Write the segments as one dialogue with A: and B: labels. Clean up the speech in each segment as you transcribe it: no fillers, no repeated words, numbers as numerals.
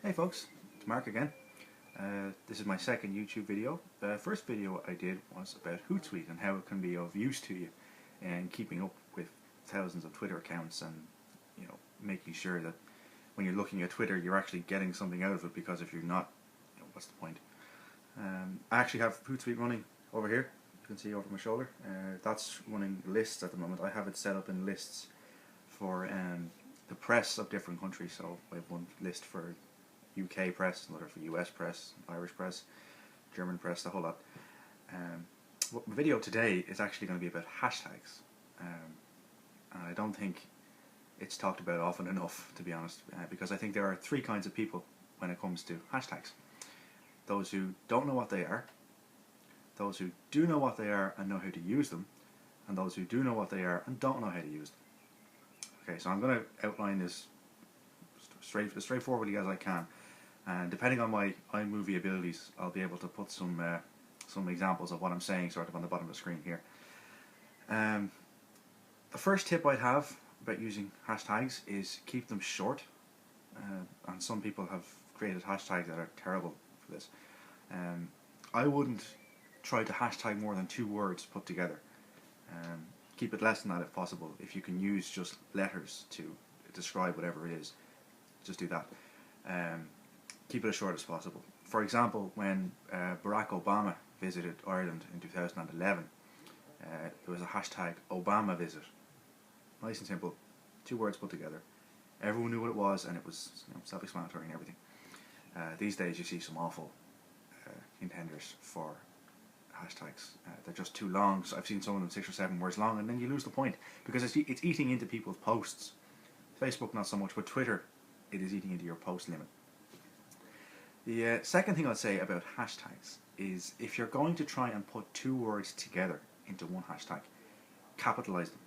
A: Hey folks, it's Mark again. This is my second YouTube video. The first video I did was about Hootsuite and how it can be of use to you in keeping up with thousands of Twitter accounts and making sure that when you're looking at Twitter you're actually getting something out of it, because if you're not, what's the point? I actually have Hootsuite running over here. You can see over my shoulder. That's running lists at the moment. I have it set up in lists for the press of different countries. So I have one list for UK press, another for US press, Irish press, German press, the whole lot. The video today is actually going to be about hashtags, and I don't think it's talked about often enough, to be honest, because I think there are three kinds of people when it comes to hashtags: those who don't know what they are, those who do know what they are and know how to use them, and those who do know what they are and don't know how to use them. Okay, so I'm going to outline this as straightforwardly as I can, and depending on my iMovie abilities, I'll be able to put some examples of what I'm saying sort of on the bottom of the screen here. The first tip I'd have about using hashtags is keep them short, and some people have created hashtags that are terrible for this. I wouldn't try to hashtag more than 2 words put together. Keep it less than that if possible. If you can use just letters to describe whatever it is, just do that. Keep it as short as possible. For example, when Barack Obama visited Ireland in 2011, there was a hashtag Obama visit. Nice and simple, 2 words put together. Everyone knew what it was, and it was self-explanatory and everything. These days you see some awful intenders for hashtags. They're just too long. So I've seen some of them 6 or 7 words long, and then you lose the point because it's eating into people's posts. Facebook not so much, but Twitter, it is eating into your post limit. The second thing I'd say about hashtags is, if you're going to try and put 2 words together into one hashtag, capitalize them.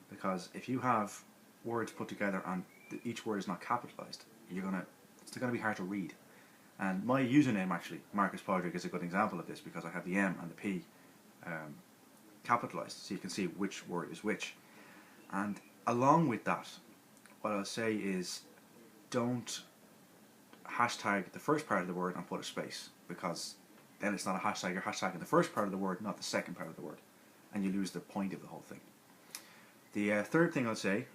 A: Because if you have words put together and each word is not capitalized, it's going to be hard to read. And my username, actually, Marcus Podrick, is a good example of this, because I have the M and the P capitalized, so you can see which word is which. And along with that, what I'll say is, don't hashtag the first part of the word and put a space, because then it's not a hashtag. You're hashtagging the first part of the word, not the second part of the word, and you lose the point of the whole thing. The third thing I'll say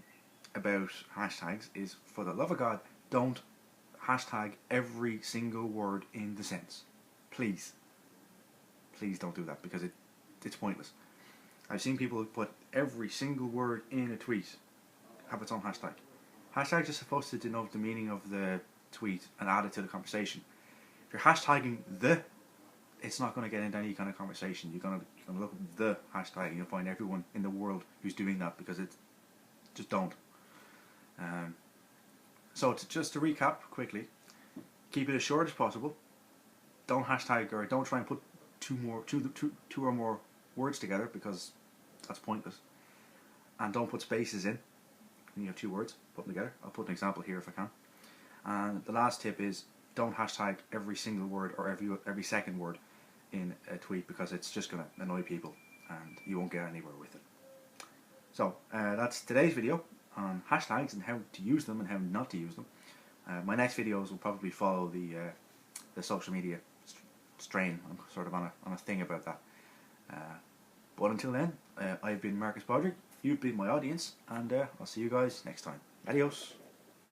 A: about hashtags is, for the love of God, don't hashtag every single word in the sentence. Please don't do that, because it's pointless. I've seen people who put every single word in a tweet have its own hashtag. Hashtags are supposed to denote the meaning of the tweet and add it to the conversation. If you're hashtagging it's not going to get into any kind of conversation. You're going to look at the hashtag and you'll find everyone in the world who's doing that, because just don't. So just to recap quickly, keep it as short as possible. Don't hashtag, or don't try and put two or more words together, because that's pointless. And don't put spaces in when you have 2 words, put them together. I'll put an example here if I can. And the last tip is, don't hashtag every single word or every second word in a tweet, because it's just going to annoy people and you won't get anywhere with it. So that's today's video on hashtags and how to use them and how not to use them. My next videos will probably follow the social media strain. I'm sort of on a thing about that. But until then, I've been Marcus Podrick, you've been my audience, and I'll see you guys next time. Adios.